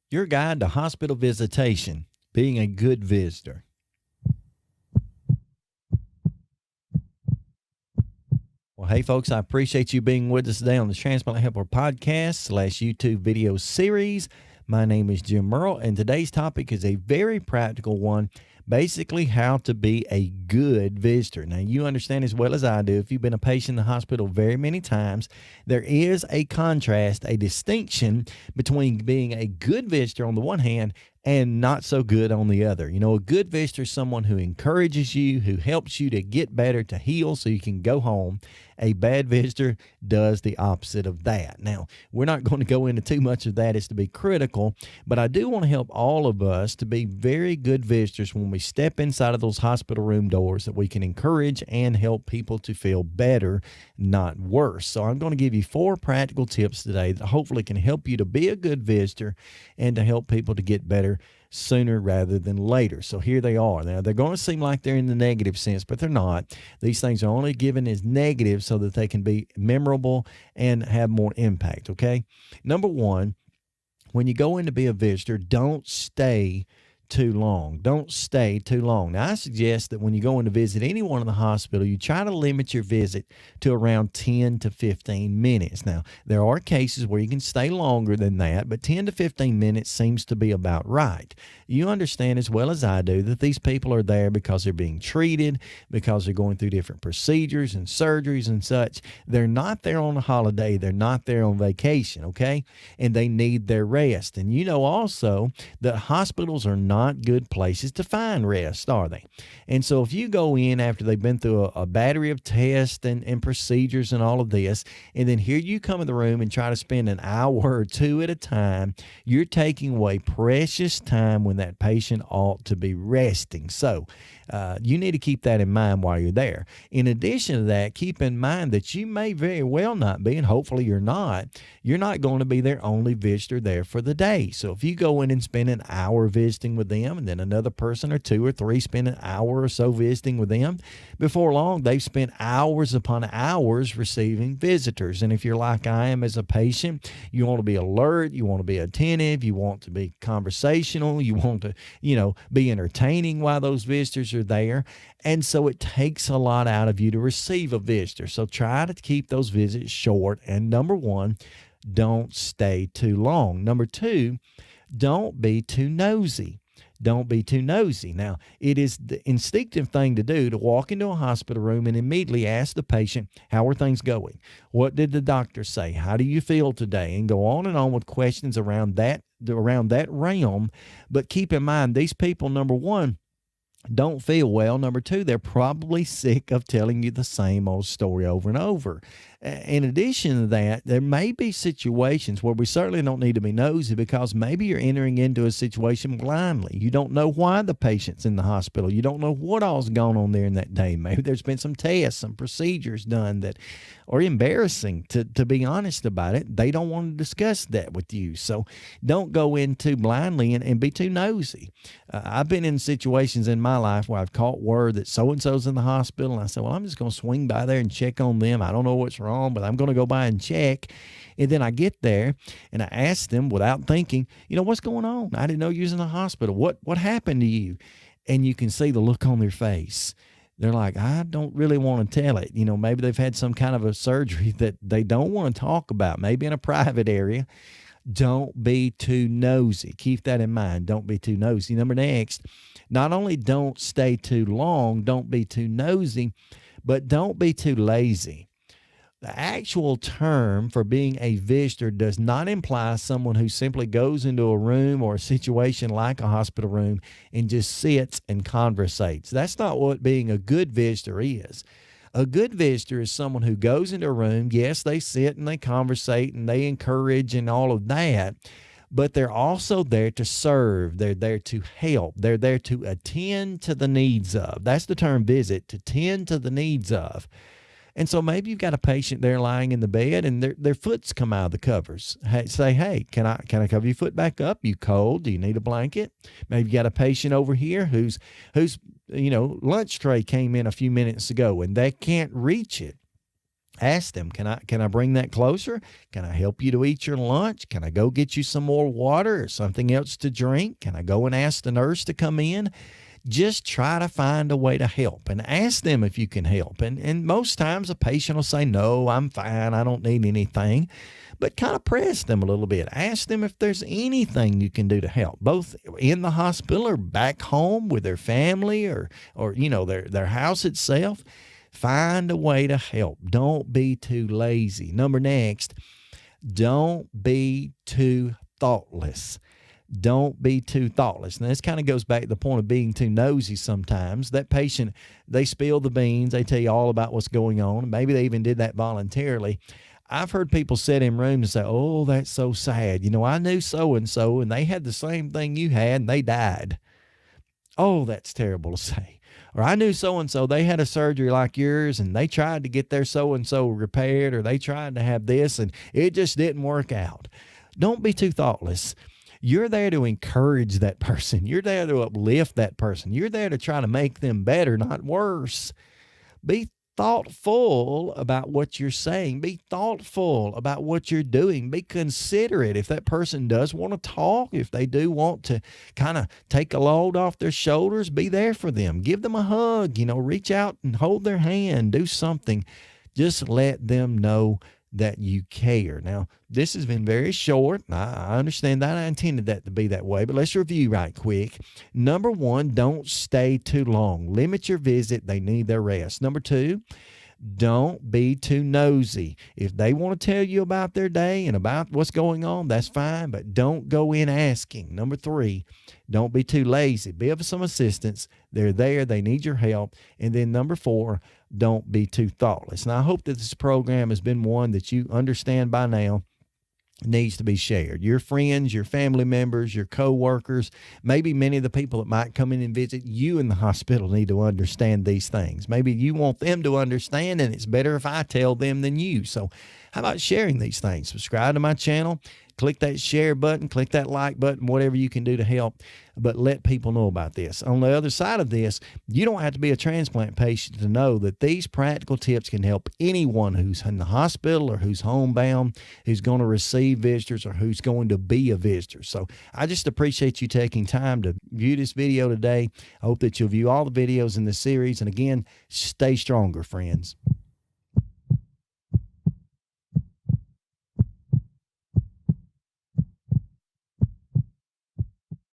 Your guide to hospital visitation, being a good visitor. Well, hey, folks, I appreciate you being with us today on the Transplant Helper podcast / YouTube video series. My name is Jim Merle, and today's topic is a very practical one. Basically, how to be a good visitor. Now, you understand as well as I do, if you've been a patient in the hospital very many times, there is a contrast, a distinction between being a good visitor on the one hand and not so good on the other. You know, a good visitor is someone who encourages you, who helps you to get better, to heal so you can go home. A bad visitor does the opposite of that. Now, we're not going to go into too much of that as to be critical, but I do want to help all of us to be very good visitors when we step inside of those hospital room doors, that we can encourage and help people to feel better, not worse. So I'm going to give you 4 practical tips today that hopefully can help you to be a good visitor and to help people to get better sooner rather than later. So here they are. Now, they're going to seem like they're in the negative sense, but they're not. These things are only given as negative so that they can be memorable and have more impact, okay? Number 1, when you go in to be a visitor, don't stay too long. Don't stay too long. Now, I suggest that when you go in to visit anyone in the hospital, you try to limit your visit to around 10 to 15 minutes. Now, there are cases where you can stay longer than that, but 10 to 15 minutes seems to be about right. You understand as well as I do that these people are there because they're being treated, because they're going through different procedures and surgeries and such. They're not there on a holiday. They're not there on vacation, okay? And they need their rest. And you know also that hospitals are not good places to find rest, are they? And so if you go in after they've been through a battery of tests and procedures and all of this, and then here you come in the room and try to spend an hour or 2 at a time, you're taking away precious time when that patient ought to be resting. So you need to keep that in mind while you're there. In addition to that, keep in mind that you may very well not be, and hopefully you're not going to be their only visitor there for the day. So if you go in and spend an hour visiting with them, and then another person or 2 or 3 spend an hour or so visiting with them, before long, they've spent hours upon hours receiving visitors. And if you're like I am as a patient, you want to be alert, you want to be attentive, you want to be conversational, you want to, be entertaining while those visitors are there. And so it takes a lot out of you to receive a visitor. So try to keep those visits short. And number 1, don't stay too long. Number 2, don't be too nosy. Don't be too nosy. Now, it is the instinctive thing to do to walk into a hospital room and immediately ask the patient, how are things going? What did the doctor say? How do you feel today? And go on and on with questions around that realm. But keep in mind, these people, number 1, don't feel well. Number 2, they're probably sick of telling you the same old story over and over. In addition to that, there may be situations where we certainly don't need to be nosy, because maybe you're entering into a situation blindly. You don't know why the patient's in the hospital. You don't know what all's gone on there in that day. Maybe there's been some tests, some procedures done that are embarrassing, to be honest about it. They don't want to discuss that with you. So don't go in too blindly and be too nosy. I've been in situations in my life where I've caught word that so-and-so's in the hospital, and I said, well, I'm just going to swing by there and check on them. I don't know what's wrong, but I'm going to go by and check. And then I get there and I ask them without thinking, what's going on? I didn't know you was in the hospital. What happened to you? And you can see the look on their face. They're like, I don't really want to tell it. Maybe they've had some kind of a surgery that they don't want to talk about, maybe in a private area. Don't be too nosy. Keep that in mind. Don't be too nosy. Next, not only don't stay too long, don't be too nosy, but don't be too lazy. The actual term for being a visitor does not imply someone who simply goes into a room or a situation like a hospital room and just sits and conversates. That's not what being a good visitor is. A good visitor is someone who goes into a room. Yes, they sit and they conversate and they encourage and all of that, but they're also there to serve. They're there to help. They're there to attend to the needs of. That's the term visit, to tend to the needs of. And so maybe you've got a patient there lying in the bed and their foot's come out of the covers. Hey, can I cover your foot back up? You cold? Do you need a blanket? Maybe you got a patient over here whose lunch tray came in a few minutes ago and they can't reach it. Ask them, can I bring that closer? Can I help you to eat your lunch? Can I go get you some more water or something else to drink? Can I go and ask the nurse to come in? Just try to find a way to help and ask them if you can help. And most times a patient will say, no, I'm fine. I don't need anything. But kind of press them a little bit. Ask them if there's anything you can do to help, both in the hospital or back home with their family or their house itself. Find a way to help. Don't be too lazy. Next, don't be too thoughtless. Don't be too thoughtless. Now, this kind of goes back to the point of being too nosy sometimes. That patient, they spill the beans. They tell you all about what's going on. Maybe they even did that voluntarily. I've heard people sit in rooms and say, oh, that's so sad. I knew so-and-so, and they had the same thing you had, and they died. Oh, that's terrible to say. Or I knew so-and-so, they had a surgery like yours, and they tried to get their so-and-so repaired, or they tried to have this, and it just didn't work out. Don't be too thoughtless. You're there to encourage that person. You're there to uplift that person. You're there to try to make them better, not worse. Be thoughtful about what you're saying. Be thoughtful about what you're doing. Be considerate. If that person does want to talk, if they do want to kind of take a load off their shoulders, be there for them. Give them a hug, reach out and hold their hand, do something. Just let them know that you care. Now, this has been very short. I understand that. I intended that to be that way, but let's review right quick. Number 1, don't stay too long. Limit your visit. They need their rest. Number 2, don't be too nosy. If they want to tell you about their day and about what's going on, that's fine, but don't go in asking. Number 3, don't be too lazy. Be of some assistance. They're there. They need your help. And then number 4, don't be too thoughtless. Now, I hope that this program has been one that you understand by now needs to be shared. Your friends, your family members, your co-workers, maybe many of the people that might come in and visit you in the hospital need to understand these things. Maybe you want them to understand, and it's better if I tell them than you. So how about sharing these things? Subscribe to my channel. Click that share button, click that like button, whatever you can do to help, but let people know about this. On the other side of this, you don't have to be a transplant patient to know that these practical tips can help anyone who's in the hospital or who's homebound, who's going to receive visitors, or who's going to be a visitor. So I just appreciate you taking time to view this video today. I hope that you'll view all the videos in this series. And again, stay stronger, friends.